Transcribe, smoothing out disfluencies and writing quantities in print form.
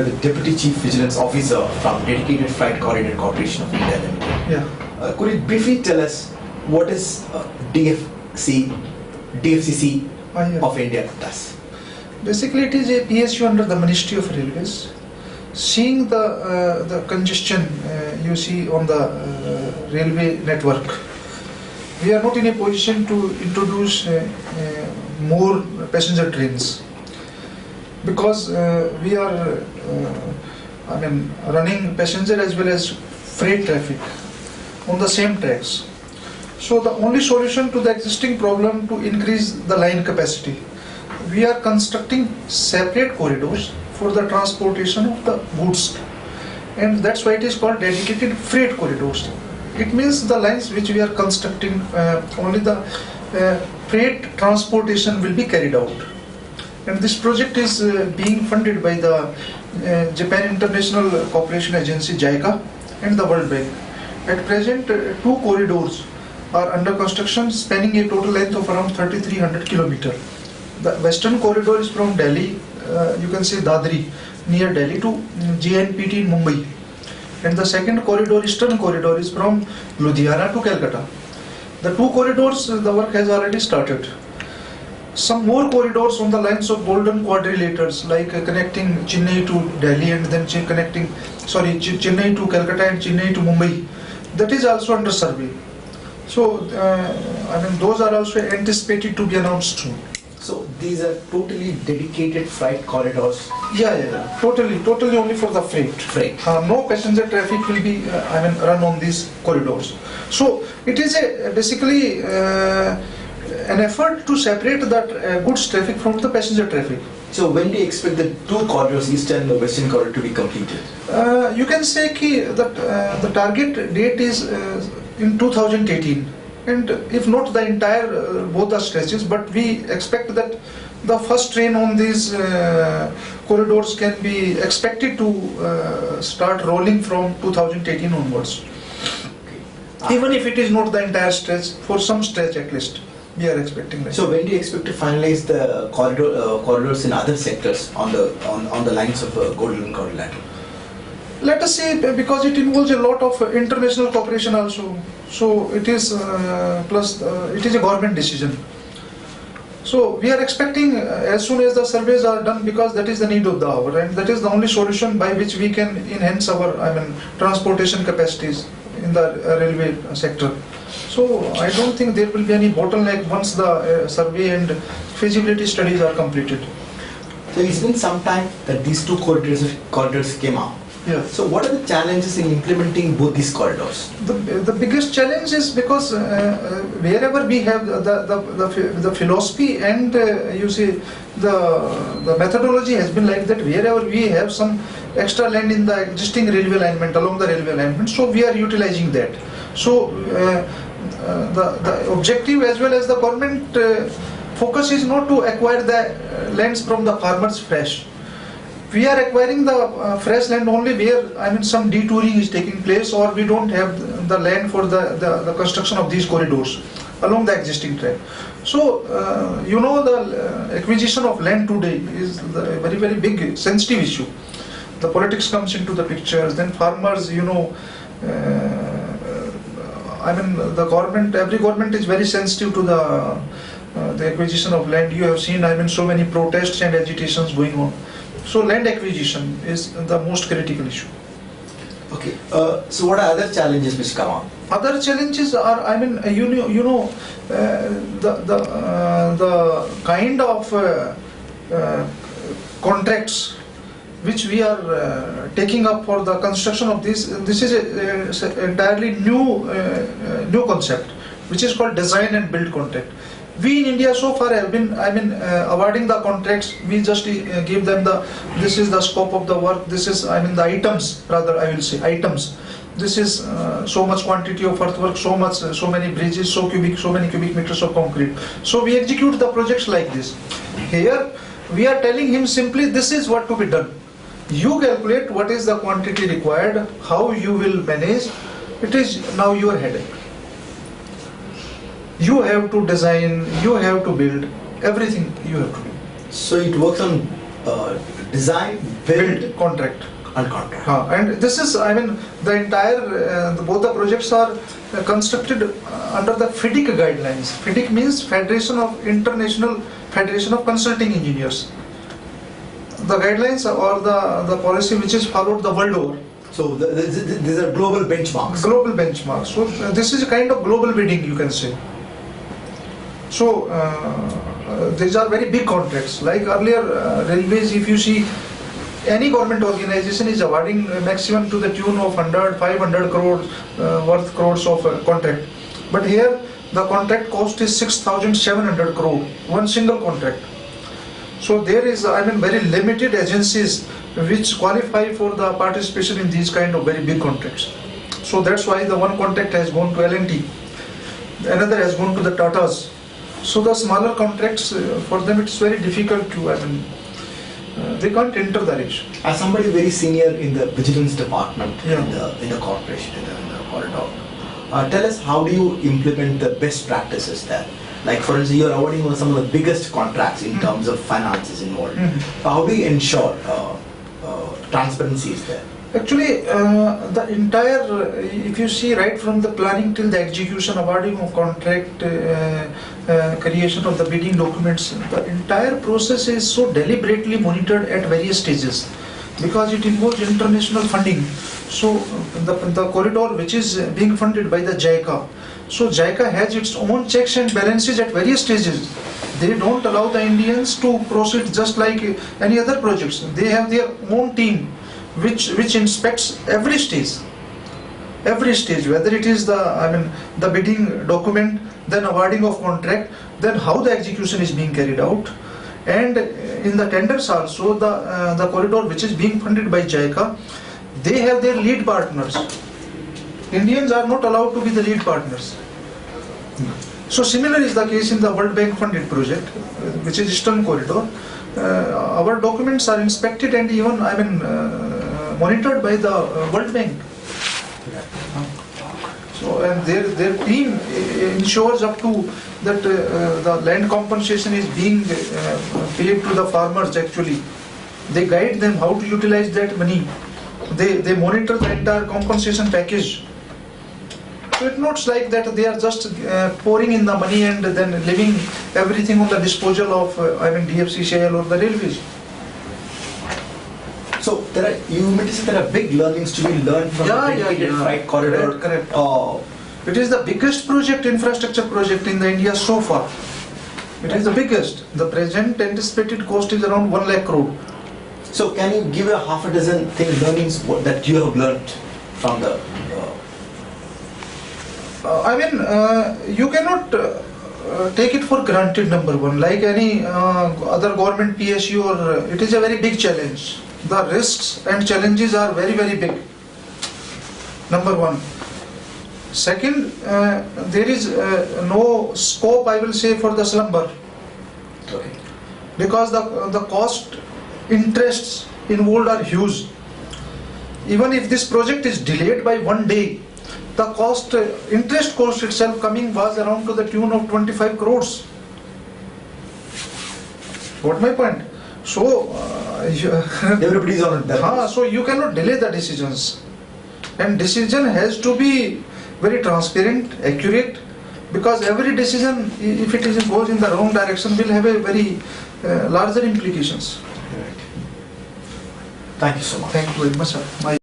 you're the Deputy Chief Vigilance Officer from Dedicated Freight Corridor Corporation of India Limited. Yeah. Could you briefly tell us what is DFCC Yeah. of India does? Basically, it is a PSU under the Ministry of Railways. Seeing the congestion you see on the railway network, we are not in a position to introduce more passenger trains because we are running passenger as well as freight traffic on the same tracks. So the only solution to the existing problem to increase the line capacity, we are constructing separate corridors for the transportation of the goods, and that's why it is called dedicated freight corridors. It means the lines which we are constructing, only the freight transportation will be carried out. And this project is being funded by the Japan International Cooperation Agency JICA and the World Bank. At present, 2 corridors are under construction, spanning a total length of around 3,300 kilometers. The western corridor is from Delhi, you can say Dadri, near Delhi to JNPT in Mumbai. And the second corridor, eastern corridor, is from Ludhiana to Calcutta. The 2 corridors, the work has already started. Some more corridors on the lines of golden quadrilaters, like connecting Chennai to Delhi and then Chennai to Calcutta and Chennai to Mumbai, that is also under survey. So, those are also anticipated to be announced soon. So these are totally dedicated freight corridors? Yeah. Totally only for the freight. No passenger traffic will be run on these corridors. So it is basically an effort to separate that goods traffic from the passenger traffic. So when do you expect the 2 corridors, eastern and the western corridor, to be completed? You can say that the target date is in 2018, and if not the entire both the stretches, but we expect that the first train on these corridors can be expected to start rolling from 2018 onwards. Okay. Even if it is not the entire stretch, for some stretch at least, we are expecting that. So when do you expect to finalize the corridors in other sectors on the lines of Golden Quadrilateral? Let us see, because it involves a lot of international cooperation also. So it is it is a government decision. So we are expecting as soon as the surveys are done, because that is the need of the hour, and that is the only solution by which we can enhance our transportation capacities in the railway sector. So I don't think there will be any bottleneck once the survey and feasibility studies are completed. So it's been some time that these 2 corridors came out. Yeah. So what are the challenges in implementing both these corridors? The biggest challenge is because wherever we have the philosophy and you see the methodology has been like that, wherever we have some extra land in the existing railway alignment, along the railway alignment, so we are utilizing that. So the objective as well as the government focus is not to acquire the lands from the farmers fresh. We are acquiring the fresh land only where some detouring is taking place, or we don't have the land for the construction of these corridors along the existing track. So the acquisition of land today is a very big sensitive issue. The politics comes into the picture. Then farmers, the government, every government is very sensitive to the acquisition of land. You have seen so many protests and agitations going on. So land acquisition is the most critical issue. Okay. So what are other challenges which come up? Other challenges are, the kind of contracts which we are taking up for the construction of this. This is an entirely new concept, which is called design and build contract. We in India so far have been, awarding the contracts. We just give them this is the scope of the work. This is, the items, rather I will say items. This is so much quantity of earthwork, so many bridges, so many cubic meters of concrete. So we execute the projects like this. Here we are telling him simply, this is what to be done. You calculate what is the quantity required, how you will manage. It is now your headache. You have to design, you have to build, everything you have to do. So it works on design, build contract. And contract. And this is, I mean, the entire, both the projects are constructed under the FIDIC guidelines. FIDIC means International Federation of Consulting Engineers. The guidelines or the policy which is followed the world over. So these are global benchmarks. Global benchmarks. So this is a kind of global bidding, you can say. So these are very big contracts. Like earlier railways, if you see, any government organization is awarding maximum to the tune of 100, 500 crores crores of contract. But here the contract cost is 6,700 crore, one single contract. So there is, I mean, very limited agencies which qualify for the participation in these kind of very big contracts. So that's why the one contract has gone to L&T, another has gone to the Tatas. So the smaller contracts, for them it's very difficult to, I mean, they can't enter the race. As somebody very senior in the vigilance department Yeah. in the corporation, in the corridor, tell us, how do you implement the best practices there? Like, for instance, you are awarding some of the biggest contracts in terms of finances involved. How do you ensure transparency is there? Actually, the entire, if you see right from the planning till the execution, awarding of contract, creation of the bidding documents, the entire process is so deliberately monitored at various stages because it involves international funding. So the corridor which is being funded by the JICA, so JICA has its own checks and balances at various stages. They don't allow the Indians to proceed just like any other projects. They have their own team which inspects every stage, whether it is the bidding document, then awarding of contract, then how the execution is being carried out, and in the tenders also the corridor which is being funded by JICA, they have their lead partners. Indians are not allowed to be the lead partners. So similar is the case in the World Bank funded project, which is Eastern Corridor. Our documents are inspected and even monitored by the World Bank. So and their team ensures up to that the land compensation is being paid to the farmers. Actually, they guide them how to utilize that money. They monitor the entire compensation package. So it's not like that they are just pouring in the money and then leaving everything on the disposal of DFCCIL or the railways. So you meant to say there are big learnings to be learned from the dedicated freight corridor. Correct. It is the biggest infrastructure project in the India so far. It is the biggest. The present anticipated cost is around 1 lakh crore. So can you give a half a dozen learnings that you have learned from the? You cannot take it for granted, number one. Like any other government PSU, or it is a very big challenge. The risks and challenges are very, very big. Number one. Second, there is no scope, I will say, for the slumber. Okay. Because the cost interests involved are huge. Even if this project is delayed by 1 day, the interest cost itself coming was around to the tune of 25 crores. Got my point? So everybody's on it. So you cannot delay the decisions, and decision has to be very transparent, accurate, because every decision, if it goes in the wrong direction, will have a very larger implications. Thank you so much. Thank you very much, sir.